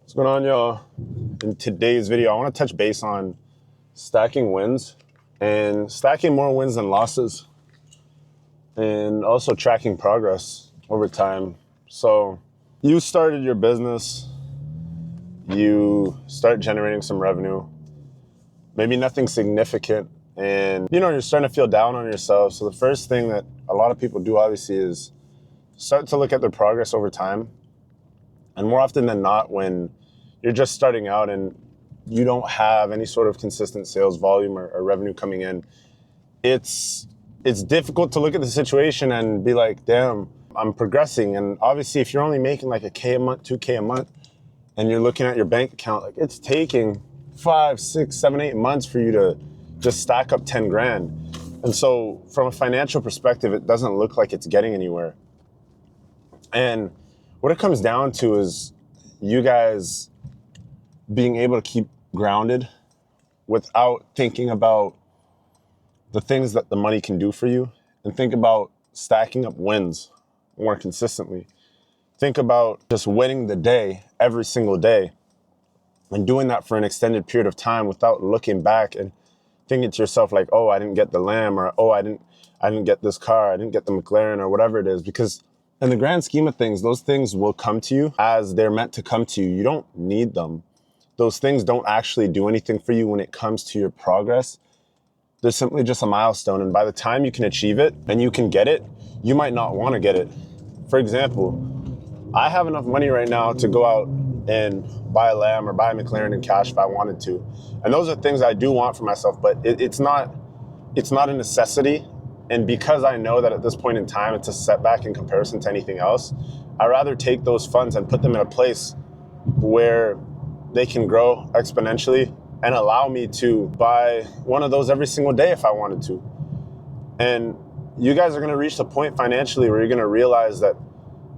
What's going on, y'all? In today's video, I want to touch base on stacking wins and stacking more wins than losses, and also tracking progress over time. So you started your business, you start generating some revenue, maybe nothing significant, and you're starting to feel down on yourself. So the first thing that a lot of people do obviously is start to look at their progress over time. And more often than not, when you're just starting out and you don't have any sort of consistent sales volume or revenue coming in, it's difficult to look at the situation and be like, damn, I'm progressing. And obviously, if you're only making like $1,000 a month, $2,000 a month, and you're looking at your bank account, like it's taking 5, 6, 7, 8 months for you to just stack up 10 grand. And so from a financial perspective, it doesn't look like it's getting anywhere. And what it comes down to is you guys being able to keep grounded without thinking about the things that the money can do for you, and think about stacking up wins more consistently. Think about just winning the day every single day and doing that for an extended period of time without looking back and thinking to yourself like, oh, I didn't get the lamb, or oh, I didn't get this car, I didn't get the McLaren, or whatever it is. Because in the grand scheme of things, those things will come to you as they're meant to come to you. You don't need them. Those things don't actually do anything for you when it comes to your progress. They're simply just a milestone. And by the time you can achieve it and you can get it, you might not want to get it. For example, I have enough money right now to go out and buy a lamb or buy a McLaren in cash if I wanted to. And those are things I do want for myself, but it's not a necessity. And because I know that at this point in time, it's a setback in comparison to anything else, I'd rather take those funds and put them in a place where they can grow exponentially and allow me to buy one of those every single day if I wanted to. And you guys are going to reach the point financially where you're going to realize that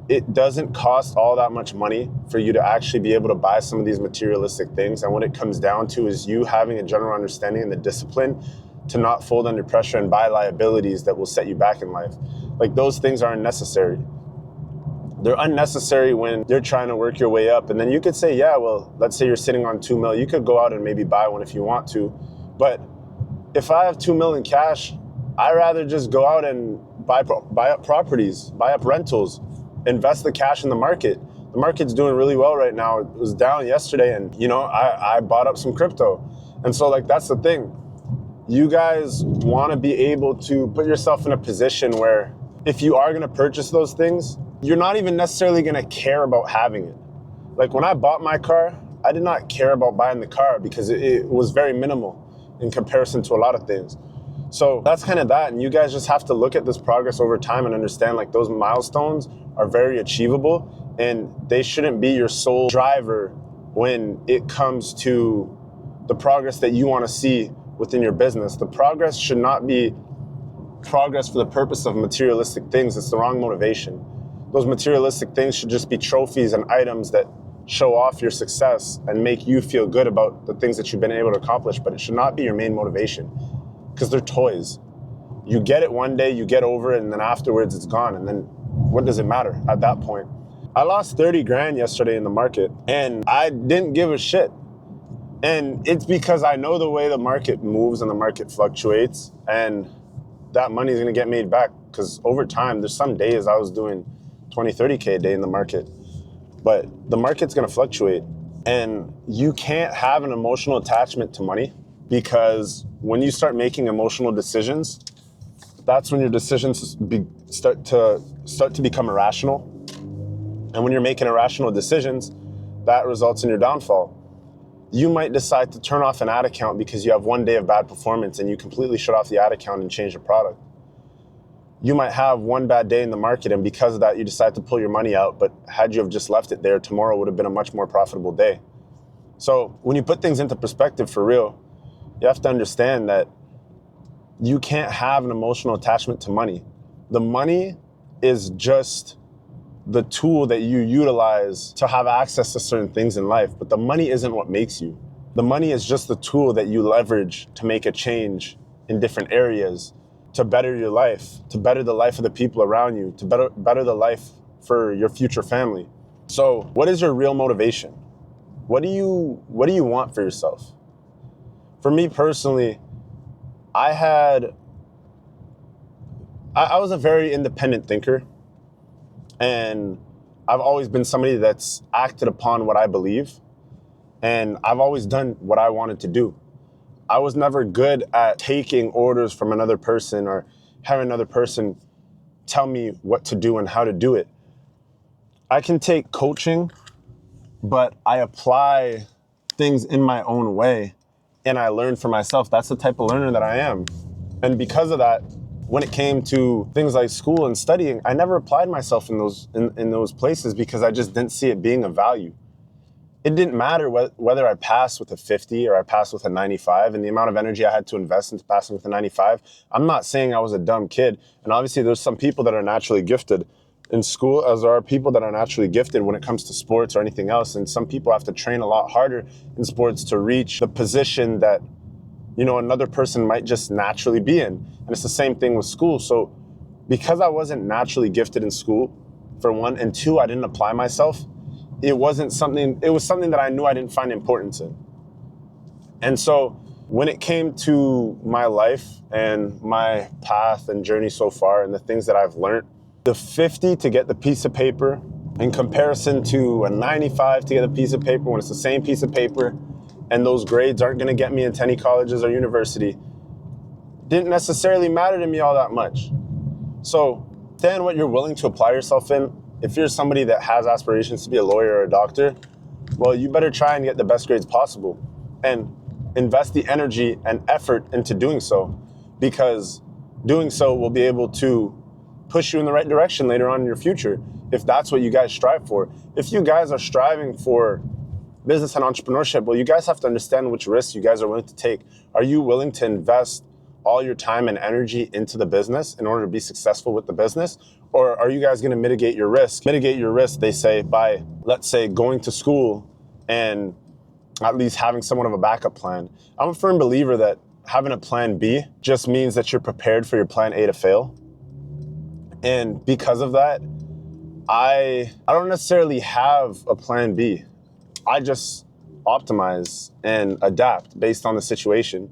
it doesn't cost all that much money for you to actually be able to buy some of these materialistic things. And what it comes down to is you having a general understanding and the discipline to not fold under pressure and buy liabilities that will set you back in life. Like, those things are unnecessary. They're unnecessary when you're trying to work your way up. And then you could say, yeah, well, let's say you're sitting on $2 million. You could go out and maybe buy one if you want to. But if I have $2 million cash, I'd rather just go out and buy up properties, buy up rentals, invest the cash in the market. The market's doing really well right now. It was down yesterday, and I bought up some crypto. And so that's the thing. You guys want to be able to put yourself in a position where if you are going to purchase those things, you're not even necessarily going to care about having it. Like, when I bought my car, I did not care about buying the car because it was very minimal in comparison to a lot of things. So that's kind of that. And you guys just have to look at this progress over time and understand those milestones are very achievable, and they shouldn't be your sole driver when it comes to the progress that you want to see within your business. The progress should not be progress for the purpose of materialistic things. It's the wrong motivation. Those materialistic things should just be trophies and items that show off your success and make you feel good about the things that you've been able to accomplish, but it should not be your main motivation, because they're toys. You get it one day, you get over it, and then afterwards it's gone. And then what does it matter at that point? I lost 30 grand yesterday in the market, and I didn't give a shit. And it's because I know the way the market moves and the market fluctuates, and that money is going to get made back. Because over time, there's some days I was doing 20, 30K a day in the market, but the market's going to fluctuate. And you can't have an emotional attachment to money, because when you start making emotional decisions, that's when your decisions start to become irrational. And when you're making irrational decisions, that results in your downfall. You might decide to turn off an ad account because you have one day of bad performance and you completely shut off the ad account and change the product. You might have one bad day in the market, and because of that, you decide to pull your money out. But had you have just left it there, tomorrow would have been a much more profitable day. So when you put things into perspective for real, you have to understand that you can't have an emotional attachment to money. The money is just the tool that you utilize to have access to certain things in life, but the money isn't what makes you. The money is just the tool that you leverage to make a change in different areas, to better your life, to better the life of the people around you, to better the life for your future family. So what is your real motivation? what do you want for yourself? For me personally, I was a very independent thinker, and I've always been somebody that's acted upon what I believe, and I've always done what I wanted to do. I was never good at taking orders from another person or having another person tell me what to do and how to do it. I can take coaching, but I apply things in my own way and I learn for myself. That's the type of learner that I am. And because of that, when it came to things like school and studying, I never applied myself in those places because I just didn't see it being of value. It didn't matter whether I passed with a 50 or I passed with a 95, and the amount of energy I had to invest into passing with a 95. I'm not saying I was a dumb kid. And obviously there's some people that are naturally gifted in school, as there are people that are naturally gifted when it comes to sports or anything else. And some people have to train a lot harder in sports to reach the position that, another person might just naturally be in. And it's the same thing with school. So because I wasn't naturally gifted in school, for one, and two, I didn't apply myself, it was something that I knew I didn't find importance in. And so when it came to my life and my path and journey so far and the things that I've learned, the 50 to get the piece of paper in comparison to a 95 to get a piece of paper when it's the same piece of paper and those grades aren't going to get me into any colleges or university, didn't necessarily matter to me all that much. So understand what you're willing to apply yourself in. If you're somebody that has aspirations to be a lawyer or a doctor, well, you better try and get the best grades possible and invest the energy and effort into doing so, because doing so will be able to push you in the right direction later on in your future, if that's what you guys strive for. If you guys are striving for business and entrepreneurship, well, you guys have to understand which risks you guys are willing to take. Are you willing to invest all your time and energy into the business in order to be successful with the business? Or are you guys going to mitigate your risk? Mitigate your risk, they say, by, let's say, going to school and at least having somewhat of a backup plan. I'm a firm believer that having a plan B just means that you're prepared for your plan A to fail. And because of that, I don't necessarily have a plan B. I just optimize and adapt based on the situation.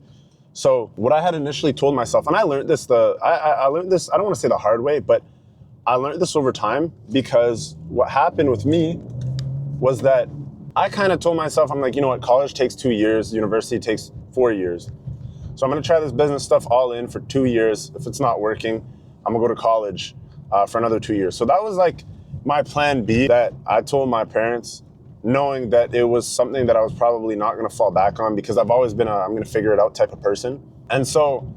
So what I had initially told myself, and I learned this, I learned this, I don't want to say the hard way, but I learned this over time, because what happened with me was that I kind of told myself, I'm like, you know what, college takes 2 years, university takes 4 years. So I'm going to try this business stuff all in for 2 years. If it's not working, I'm going to go to college for another 2 years. So that was like my plan B that I told my parents, knowing that it was something that I was probably not going to fall back on, because I've always been I'm going to figure it out type of person. And so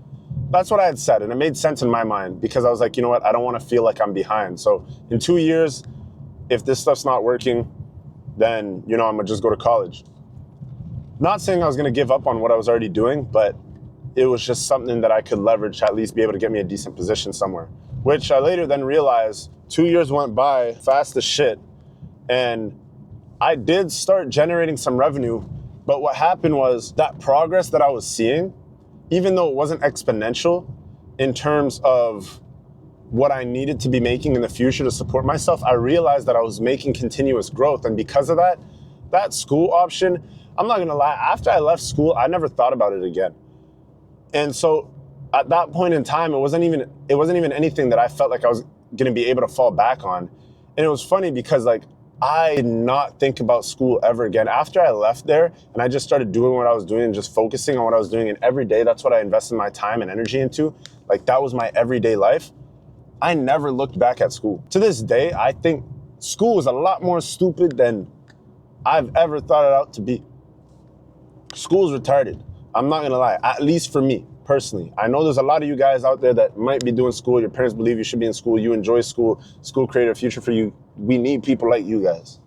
that's what I had said. And it made sense in my mind, because I was like, you know what, I don't want to feel like I'm behind. So in 2 years, if this stuff's not working, then, I'm going to just go to college. Not saying I was going to give up on what I was already doing, but it was just something that I could leverage to at least be able to get me a decent position somewhere, which I later then realized 2 years went by fast as shit. And I did start generating some revenue, but what happened was that progress that I was seeing, even though it wasn't exponential in terms of what I needed to be making in the future to support myself, I realized that I was making continuous growth. And because of that school option, I'm not gonna lie, after I left school, I never thought about it again. And so at that point in time, it wasn't even anything that I felt like I was gonna be able to fall back on. And it was funny because I did not think about school ever again. After I left there and I just started doing what I was doing and just focusing on what I was doing, and every day that's what I invested my time and energy into, that was my everyday life, I never looked back at school. To this day, I think school is a lot more stupid than I've ever thought it out to be. School's retarded. I'm not gonna lie, at least for me personally. I know there's a lot of you guys out there that might be doing school. Your parents believe you should be in school. You enjoy school. School created a future for you. We need people like you guys.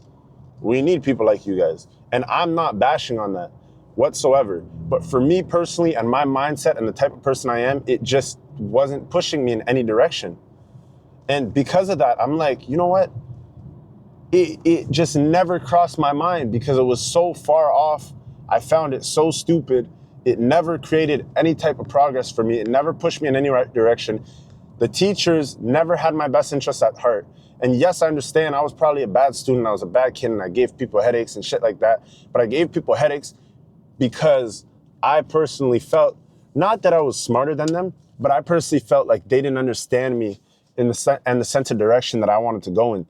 We need people like you guys. And I'm not bashing on that whatsoever. But for me personally and my mindset and the type of person I am, it just wasn't pushing me in any direction. And because of that, I'm like, you know what? It just never crossed my mind because it was so far off. I found it so stupid. It never created any type of progress for me. It never pushed me in any right direction. The teachers never had my best interests at heart. And yes, I understand I was probably a bad student, I was a bad kid, and I gave people headaches and shit like that. But I gave people headaches because I personally felt, not that I was smarter than them, but I personally felt like they didn't understand me in the sense of direction that I wanted to go in.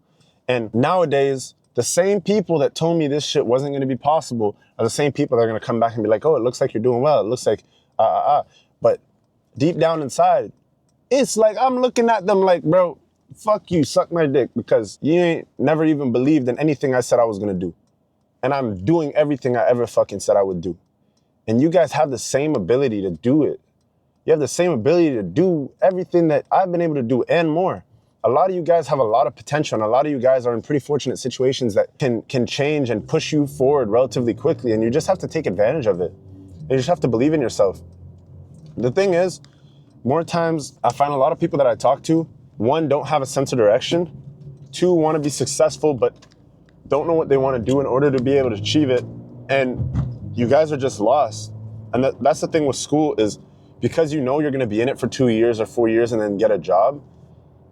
And nowadays, the same people that told me this shit wasn't going to be possible are the same people that are going to come back and be like, oh, it looks like you're doing well. It looks like, But deep down inside, it's like I'm looking at them like, bro, fuck you, suck my dick, because you ain't never even believed in anything I said I was going to do. And I'm doing everything I ever fucking said I would do. And you guys have the same ability to do it. You have the same ability to do everything that I've been able to do and more. A lot of you guys have a lot of potential, and a lot of you guys are in pretty fortunate situations that can change and push you forward relatively quickly, and you just have to take advantage of it. You just have to believe in yourself. The thing is, more times I find a lot of people that I talk to, one, don't have a sense of direction, two, want to be successful but don't know what they want to do in order to be able to achieve it, and you guys are just lost. And that's the thing with school, is because you know you're going to be in it for 2 years or 4 years and then get a job,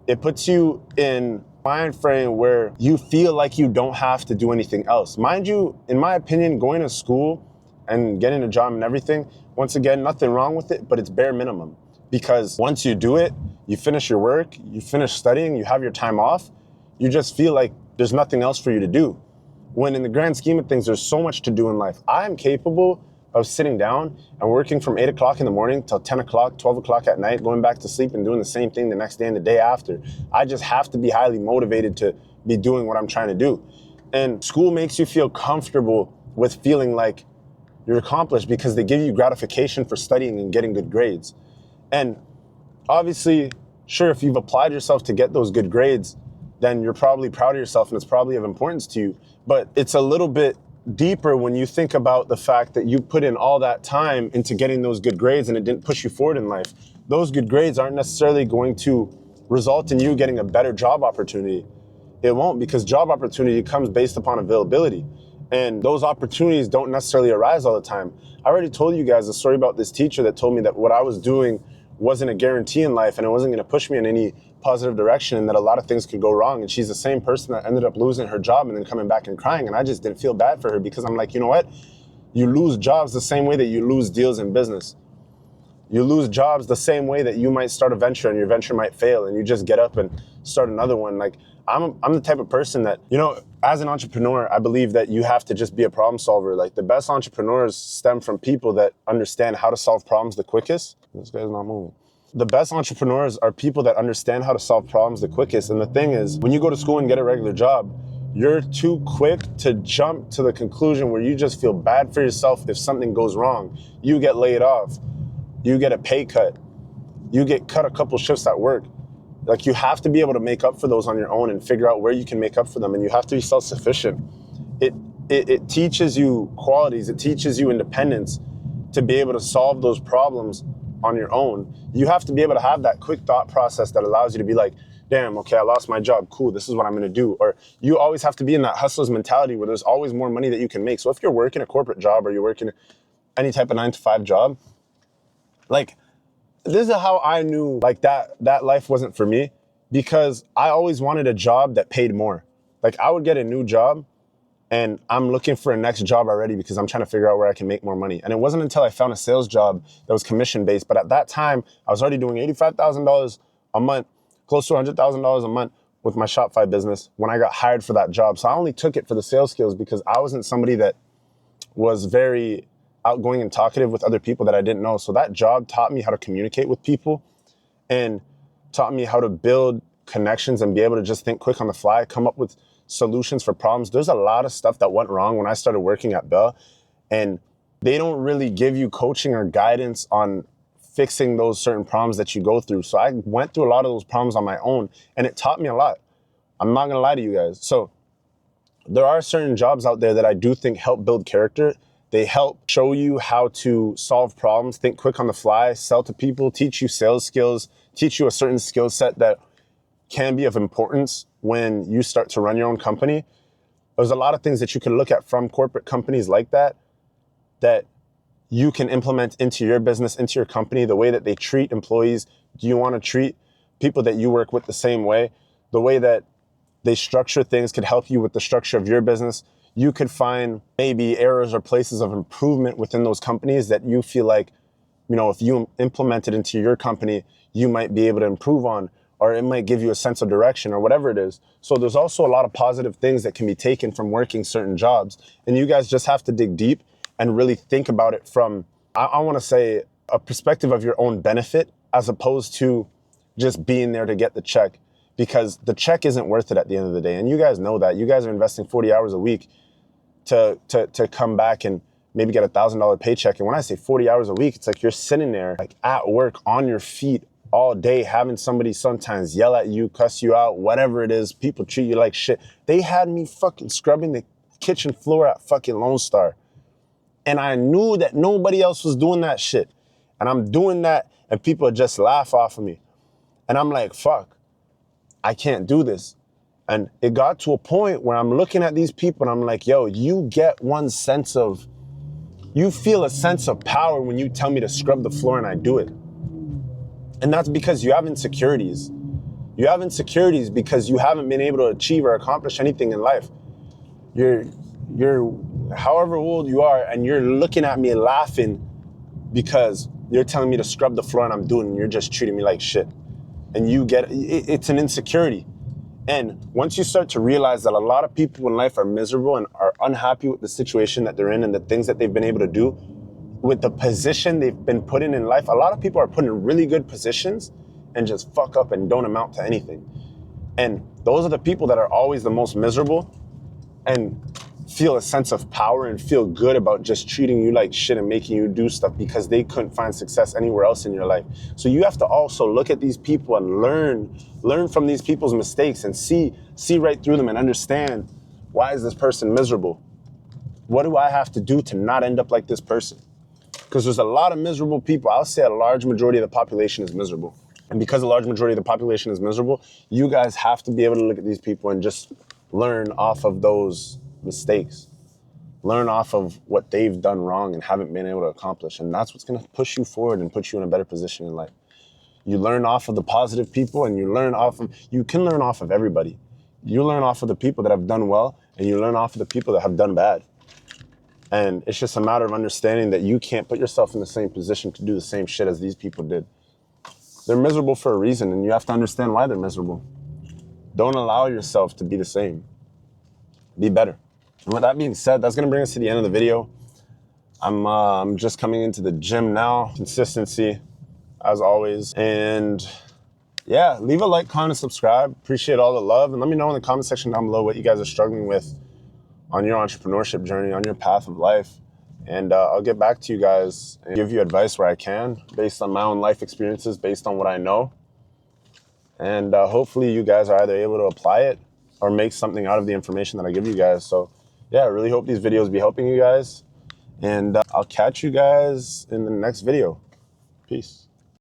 it puts you in a mind frame where you feel like you don't have to do anything else. Mind you, in my opinion, going to school and getting a job and everything, once again, nothing wrong with it, but it's bare minimum. Because once you do it, you finish your work, you finish studying, you have your time off, you just feel like there's nothing else for you to do. When in the grand scheme of things, there's so much to do in life. I am capable of sitting down and working from 8 o'clock in the morning till 10 o'clock, 12 o'clock at night, going back to sleep and doing the same thing the next day and the day after. I just have to be highly motivated to be doing what I'm trying to do. And school makes you feel comfortable with feeling like you're accomplished because they give you gratification for studying and getting good grades. And obviously, sure, if you've applied yourself to get those good grades, then you're probably proud of yourself and it's probably of importance to you. But it's a little bit deeper when you think about the fact that you put in all that time into getting those good grades and it didn't push you forward in life. Those good grades aren't necessarily going to result in you getting a better job opportunity. It won't, because job opportunity comes based upon availability. And those opportunities don't necessarily arise all the time. I already told you guys a story about this teacher that told me that what I was doing wasn't a guarantee in life and it wasn't going to push me in any positive direction, and that a lot of things could go wrong. And she's the same person that ended up losing her job and then coming back and crying. And I just didn't feel bad for her, because I'm like, you know what? You lose jobs the same way that you lose deals in business. You lose jobs the same way that you might start a venture and your venture might fail and you just get up and start another one. Like I'm the type of person that, you know, as an entrepreneur, I believe that you have to just be a problem solver. Like the best entrepreneurs stem from people that understand how to solve problems the quickest. This guy's not moving. The best entrepreneurs are people that understand how to solve problems the quickest. And the thing is, when you go to school and get a regular job, you're too quick to jump to the conclusion where you just feel bad for yourself if something goes wrong. You get laid off, you get a pay cut, you get cut a couple shifts at work. Like you have to be able to make up for those on your own and figure out where you can make up for them. And you have to be self-sufficient. It teaches you qualities, it teaches you independence to be able to solve those problems on your own. You have to be able to have that quick thought process that allows you to be like, damn, okay, I lost my job, cool, this is what I'm gonna do. Or you always have to be in that hustler's mentality where there's always more money that you can make. So if you're working a corporate job or you're working any type of 9-to-5 job, like this is how I knew like that life wasn't for me, because I always wanted a job that paid more. Like I would get a new job and I'm looking for a next job already because I'm trying to figure out where I can make more money. And it wasn't until I found a sales job that was commission-based. But at that time, I was already doing $85,000 a month, close to $100,000 a month with my Shopify business when I got hired for that job. So I only took it for the sales skills because I wasn't somebody that was very outgoing and talkative with other people that I didn't know. So that job taught me how to communicate with people and taught me how to build connections and be able to just think quick on the fly, come up with solutions for problems. There's a lot of stuff that went wrong when I started working at Bell, and they don't really give you coaching or guidance on fixing those certain problems that you go through. So I went through a lot of those problems on my own, and it taught me a lot. I'm not gonna lie to you guys. So there are certain jobs out there that I do think help build character. They help show you how to solve problems, think quick on the fly, sell to people, teach you sales skills, teach you a certain skill set that can be of importance when you start to run your own company. There's a lot of things that you can look at from corporate companies like that you can implement into your business, into your company, the way that they treat employees. Do you want to treat people that you work with the same way? The way that They structure things, could help you with the structure of your business. You could find maybe areas or places of improvement within those companies that you feel like, if you implement it into your company, you might be able to improve on, or it might give you a sense of direction or whatever it is. So there's also a lot of positive things that can be taken from working certain jobs. And you guys just have to dig deep and really think about it from, I want to say, a perspective of your own benefit, as opposed to just being there to get the check, because the check isn't worth it at the end of the day. And you guys know that. You guys are investing 40 hours a week to come back and maybe get $1,000 paycheck. And when I say 40 hours a week, it's like you're sitting there like at work on your feet all day, having somebody sometimes yell at you, cuss you out, whatever it is. People treat you like shit. They had me fucking scrubbing the kitchen floor at fucking Lone Star. And I knew that nobody else was doing that shit. And I'm doing that and people just laugh off of me. And I'm like, fuck, I can't do this. And it got to a point where I'm looking at these people and I'm like, yo, you feel a sense of power when you tell me to scrub the floor and I do it. And that's because you have insecurities. You have insecurities because you haven't been able to achieve or accomplish anything in life. You're however old you are, and you're looking at me laughing because you're telling me to scrub the floor and I'm doing it, and you're just treating me like shit. And it's an insecurity. And once you start to realize that a lot of people in life are miserable and are unhappy with the situation that they're in and the things that they've been able to do, with the position they've been put in life, a lot of people are put in really good positions and just fuck up and don't amount to anything. And those are the people that are always the most miserable and feel a sense of power and feel good about just treating you like shit and making you do stuff because they couldn't find success anywhere else in your life. So you have to also look at these people and learn from these people's mistakes and see right through them and understand, why is this person miserable? What do I have to do to not end up like this person? Because there's a lot of miserable people. I'll say a large majority of the population is miserable. And because a large majority of the population is miserable, you guys have to be able to look at these people and just learn off of those mistakes. Learn off of what they've done wrong and haven't been able to accomplish. And that's what's going to push you forward and put you in a better position in life. You learn off of the positive people, and you can learn off of everybody. You learn off of the people that have done well, and you learn off of the people that have done bad. And it's just a matter of understanding that you can't put yourself in the same position to do the same shit as these people did. They're miserable for a reason, and you have to understand why they're miserable. Don't allow yourself to be the same. Be better. And with that being said, that's going to bring us to the end of the video. I'm just coming into the gym now. Consistency, as always. And yeah, leave a like, comment, subscribe. Appreciate all the love. And let me know in the comment section down below what you guys are struggling with on your entrepreneurship journey, on your path of life. And I'll get back to you guys and give you advice where I can, based on my own life experiences, based on what I know. And hopefully you guys are either able to apply it or make something out of the information that I give you guys. So yeah, I really hope these videos be helping you guys. And I'll catch you guys in the next video. Peace.